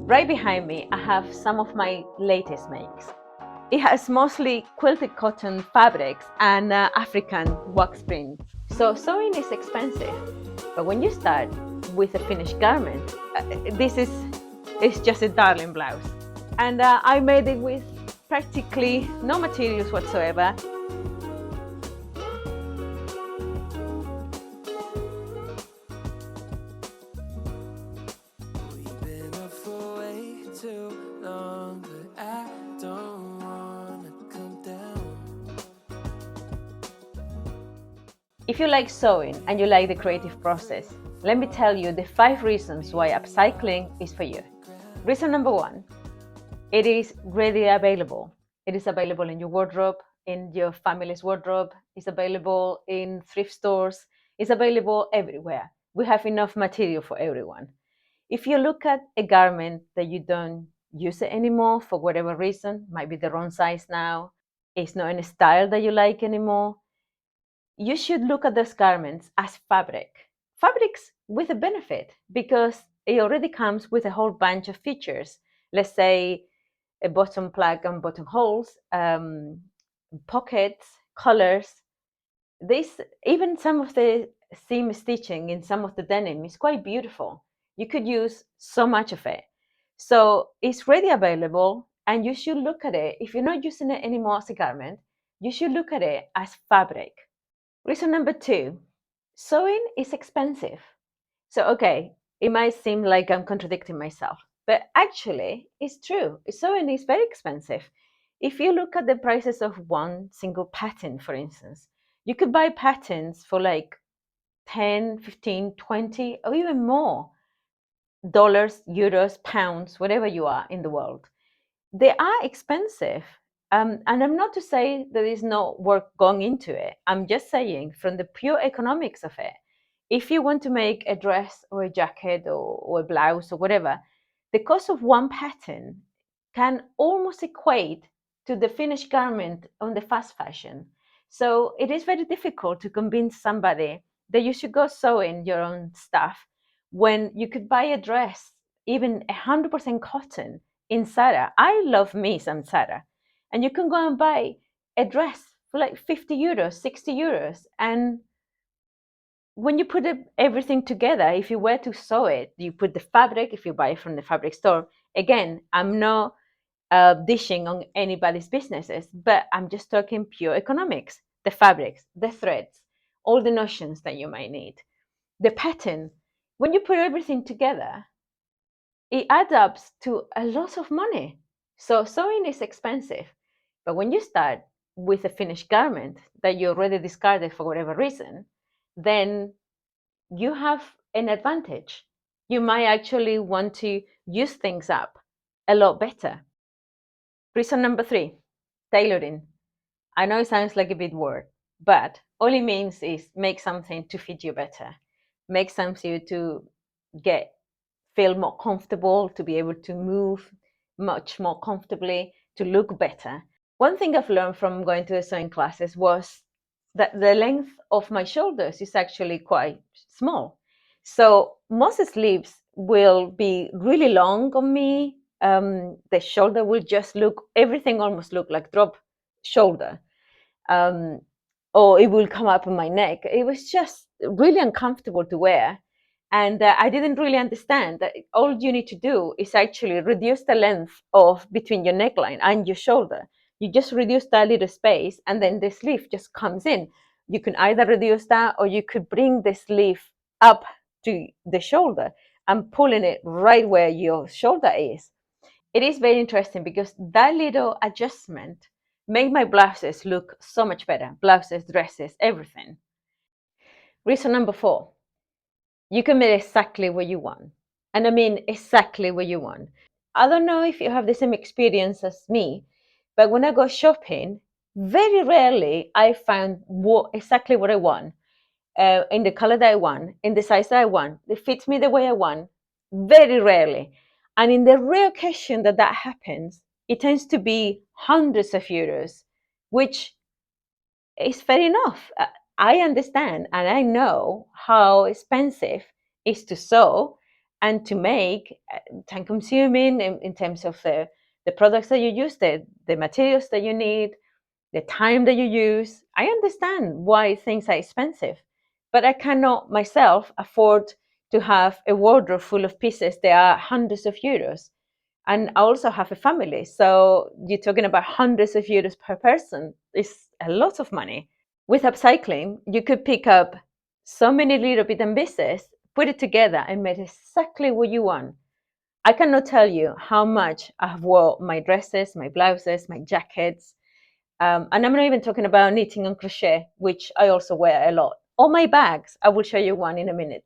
Right behind me, I have some of my latest makes. It has mostly quilted cotton fabrics and African wax print. So sewing is expensive, but when you start with a finished garment, this is it's just a darling blouse. And I made it with practically no materials whatsoever. We've been up for way too long, but I don't wanna come down. If you like sewing and you like the creative process, let me tell you the 5 reasons why upcycling is for you. Reason number 1, it is readily available. It is available in your wardrobe, in your family's wardrobe, it's available in thrift stores, it's available everywhere. We have enough material for everyone. If you look at a garment that you don't use it anymore for whatever reason, might be the wrong size now, it's not in a style that you like anymore, you should look at those garments as fabric. Fabrics with a benefit because it already comes with a whole bunch of features. Let's say a bottom plug and buttonholes, pockets, colors. This, even some of the seam stitching in some of the denim is quite beautiful. You could use so much of it. So it's ready available, and you should look at it. If you're not using it anymore as a garment, you should look at it as fabric. Reason number 2, sewing is expensive. So, okay, it might seem like I'm contradicting myself, but actually, it's true. Sewing is very expensive. If you look at the prices of one single pattern, for instance, you could buy patterns for like 10, 15, 20, or even more dollars, euros, pounds, whatever you are in the world. They are expensive. And I'm not to say there is no work going into it. I'm just saying from the pure economics of it, if you want to make a dress or a jacket or a blouse or whatever, the cost of one pattern can almost equate to the finished garment on the fast fashion. So it is very difficult to convince somebody that you should go sewing your own stuff when you could buy a dress, even 100% cotton, in Zara. I love me some Zara. And you can go and buy a dress for like 50 euros, 60 euros. And when you put everything together, if you were to sew it, you put the fabric, if you buy it from the fabric store. Again, I'm not dishing on anybody's businesses, but I'm just talking pure economics. The fabrics, the threads, all the notions that you might need. The pattern, when you put everything together, it adds up to a lot of money. So sewing is expensive. But when you start with a finished garment that you already discarded for whatever reason, then you have an advantage. You might actually want to use things up a lot better. Reason number 3, tailoring. I know it sounds like a big word, but all it means is make something to fit you better, make something to get feel more comfortable, to be able to move much more comfortably, to look better. One thing I've learned from going to the sewing classes was that the length of my shoulders is actually quite small. So most sleeves will be really long on me. The shoulder will just look, everything almost look like drop shoulder. Um, or it will come up on my neck. It was just really uncomfortable to wear. And I didn't really understand that all you need to do is actually reduce the length of between your neckline and your shoulder. You just reduce that little space, and then the sleeve just comes in. You can either reduce that, or you could bring the sleeve up to the shoulder and pulling it right where your shoulder is. It is very interesting because that little adjustment made my blouses look so much better. Blouses, dresses, everything. Reason number 4, you can make exactly what you want. And I mean exactly what you want. I don't know if you have the same experience as me, but when I go shopping, very rarely I find exactly what I want, in the color that I want, in the size that I want. It fits me the way I want, very rarely. And in the rare occasion that that happens, it tends to be hundreds of euros, which is fair enough. I understand and I know how expensive it is to sew. and to make, time consuming in terms of the products that you use, the materials that you need, the time that you use. I understand why things are expensive, but I cannot myself afford to have a wardrobe full of pieces that are hundreds of euros. And I also have a family. So you're talking about hundreds of euros per person. It's a lot of money. With upcycling, you could pick up so many little bits and pieces, put it together, and make exactly what you want. I cannot tell you how much I've worn my dresses, my blouses, my jackets, and I'm not even talking about knitting and crochet, which I also wear a lot. Or my bags. I will show you one in a minute.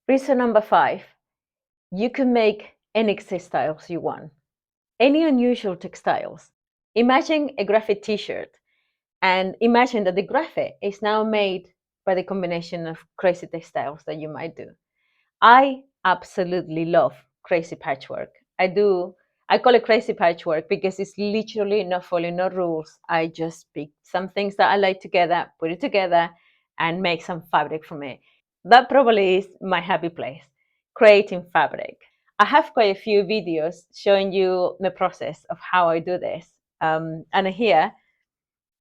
Reason number 5, you can make any textiles you want, any unusual textiles. Imagine a graphic t-shirt, and imagine that the graphic is now made by the combination of crazy textiles that you might do. I absolutely love crazy patchwork. I do. I call it crazy patchwork because it's literally not following no rules. I just pick some things that I like together, put it together, and make some fabric from it. That probably is my happy place, creating fabric. I have quite a few videos showing you the process of how I do this. And here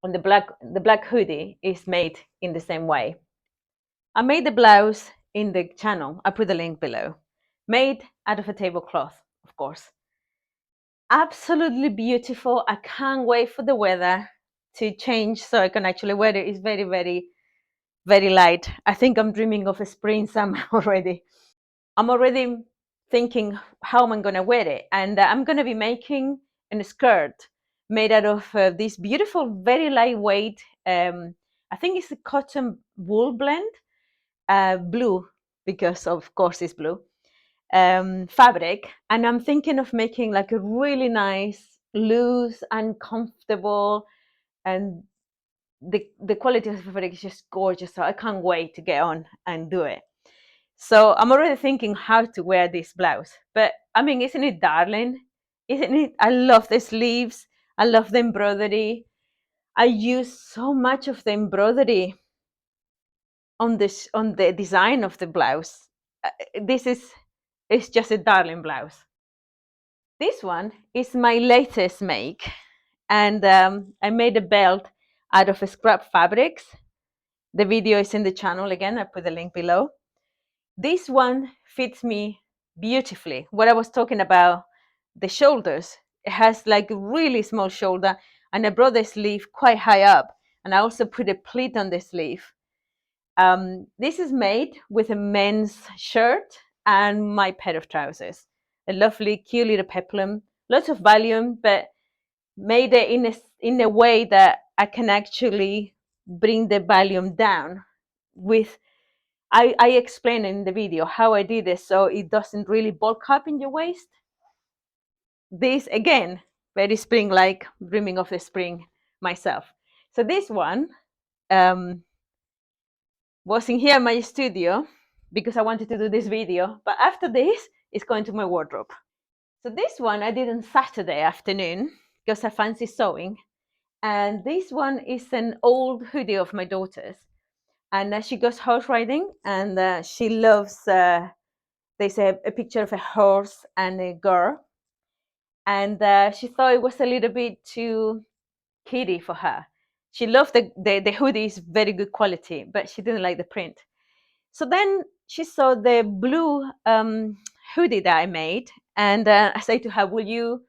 on the black hoodie is made in the same way. I made the blouse in the channel. I put the link below. Made out of a tablecloth, of course. Absolutely beautiful. I can't wait for the weather to change so I can actually wear it. It's very, very, very light. I think I'm dreaming of a spring summer already. I'm already thinking how am I going to wear it. And I'm going to be making a skirt made out of this beautiful, very lightweight, I think it's a cotton wool blend, blue, because of course it's blue, fabric. And I'm thinking of making like a really nice, loose and comfortable, and the quality of the fabric is just gorgeous. So I can't wait to get on and do it. So I'm already thinking how to wear this blouse. But I mean, isn't it darling? Isn't it? I love the sleeves. I love the embroidery. I use so much of the embroidery on the design of the blouse. This is it's just a darling blouse. This one is my latest make, and I made a belt out of scrap fabrics. The video is in the channel again. I put the link below. This one fits me beautifully. What I was talking about, the shoulders. It has like a really small shoulder, and I brought the sleeve quite high up, and I also put a pleat on the sleeve. This is made with a men's shirt and my pair of trousers. A lovely, cute little peplum, lots of volume, but made it in a way that I can actually bring the volume down. With I explain in the video how I did this so it doesn't really bulk up in your waist. This again, very spring-like, dreaming of the spring myself. So this one. Was in here in my studio because I wanted to do this video, but after this, it's going to my wardrobe. So this one I did on Saturday afternoon because I fancy sewing. And this one is an old hoodie of my daughter's. And she goes horse riding, and she loves, there's a picture of a horse and a girl. And she thought it was a little bit too kiddie for her. She loved the hoodie, is very good quality, but she didn't like the print. So then she saw the blue hoodie that I made, and I said to her, "Will you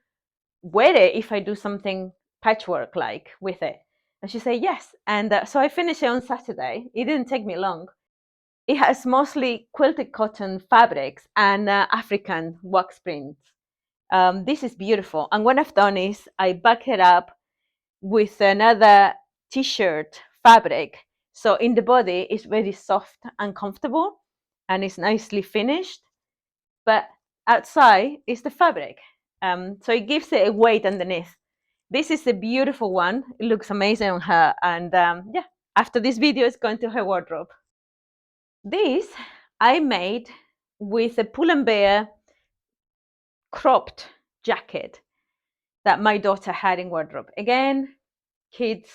wear it if I do something patchwork like with it?" And she said yes. And so I finished it on Saturday. It didn't take me long. It has mostly quilted cotton fabrics and African wax prints. This is beautiful. And what I've done is I back it up with another t-shirt fabric. So in the body, it's very soft and comfortable, and it's nicely finished. But outside is the fabric. So it gives it a weight underneath. This is a beautiful one. It looks amazing on her. And yeah, after this video, it's going to her wardrobe. This I made with a Pull&Bear cropped jacket that my daughter had in wardrobe. Again, kids,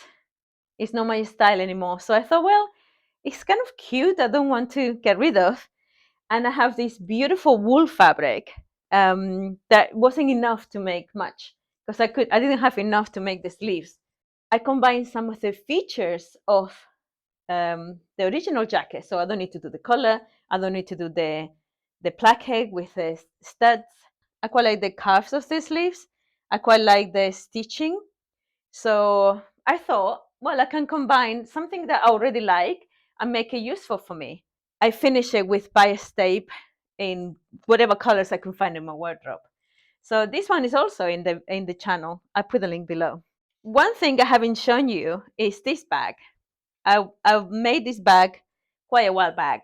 it's not my style anymore. So I thought, well, it's kind of cute. I don't want to get rid of. and I have this beautiful wool fabric that wasn't enough to make much because I didn't have enough to make the sleeves. I combined some of the features of the original jacket, so I don't need to do the collar, I don't need to do the placket with the studs. I quite like the curves of the sleeves. I quite like the stitching. So I thought, well, I can combine something that I already like and make it useful for me. I finish it with bias tape in whatever colors I can find in my wardrobe. So this one is also in the channel. I put the link below. One thing I haven't shown you is this bag. I've made this bag quite a while back.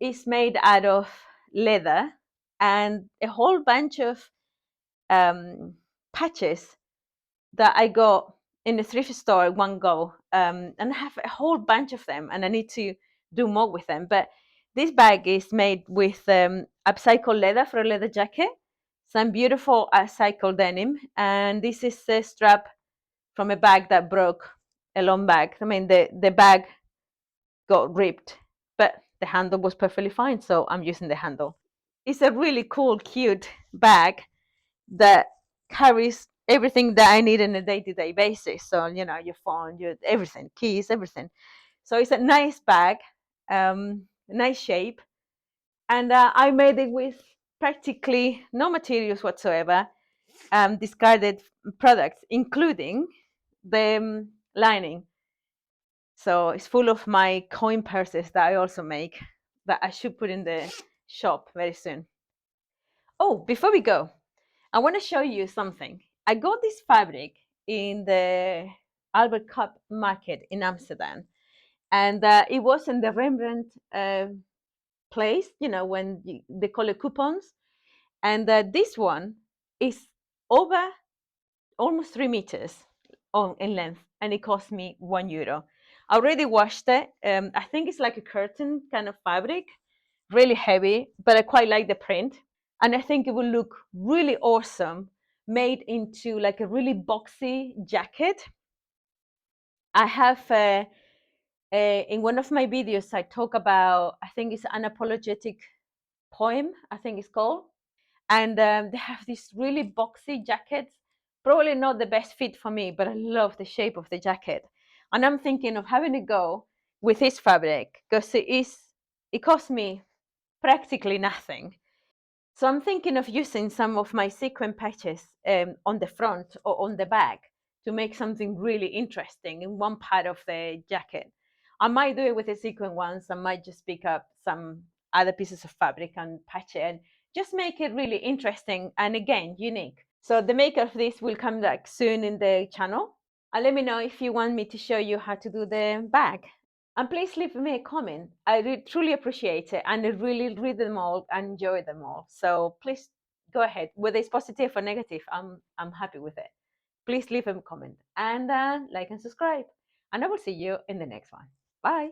It's made out of leather and a whole bunch of patches that I got in the thrift store at one go. And I have a whole bunch of them, and I need to do more with them. But this bag is made with upcycle leather for a leather jacket, some beautiful upcycle denim, and this is a strap from a bag that broke, a long bag. I mean, the bag got ripped, but the handle was perfectly fine, so I'm using the handle. It's a really cool, cute bag that carries everything that I need on a day-to-day basis. So, your phone, your everything, keys, everything. So it's a nice bag, nice shape. And I made it with practically no materials whatsoever, discarded products, including the lining. So it's full of my coin purses that I also make that I should put in the shop very soon. Oh, before we go, I want to show you something. I got this fabric in the Albert Cup market in Amsterdam, and it was in the Rembrandt place, when they call it coupons. And this one is over almost 3 meters in length, and it cost me €1. I already washed it. I think it's like a curtain kind of fabric, really heavy, but I quite like the print. And I think it will look really awesome made into like a really boxy jacket. I have in one of my videos, I talk about, I think it's an unapologetic poem, I think it's called. And they have these really boxy jackets. Probably not the best fit for me, but I love the shape of the jacket. And I'm thinking of having a go with this fabric because it cost me practically nothing. So I'm thinking of using some of my sequin patches on the front or on the back to make something really interesting in one part of the jacket. I might do it with the sequin ones. I might just pick up some other pieces of fabric and patch it and just make it really interesting and, again, unique. So the maker of this will come back soon in the channel. And let me know if you want me to show you how to do the bag. And please leave me a comment. I truly appreciate it, and I really read them all and enjoy them all. So please go ahead, whether it's positive or negative. I'm happy with it. Please leave a comment and like and subscribe. And I will see you in the next one. Bye.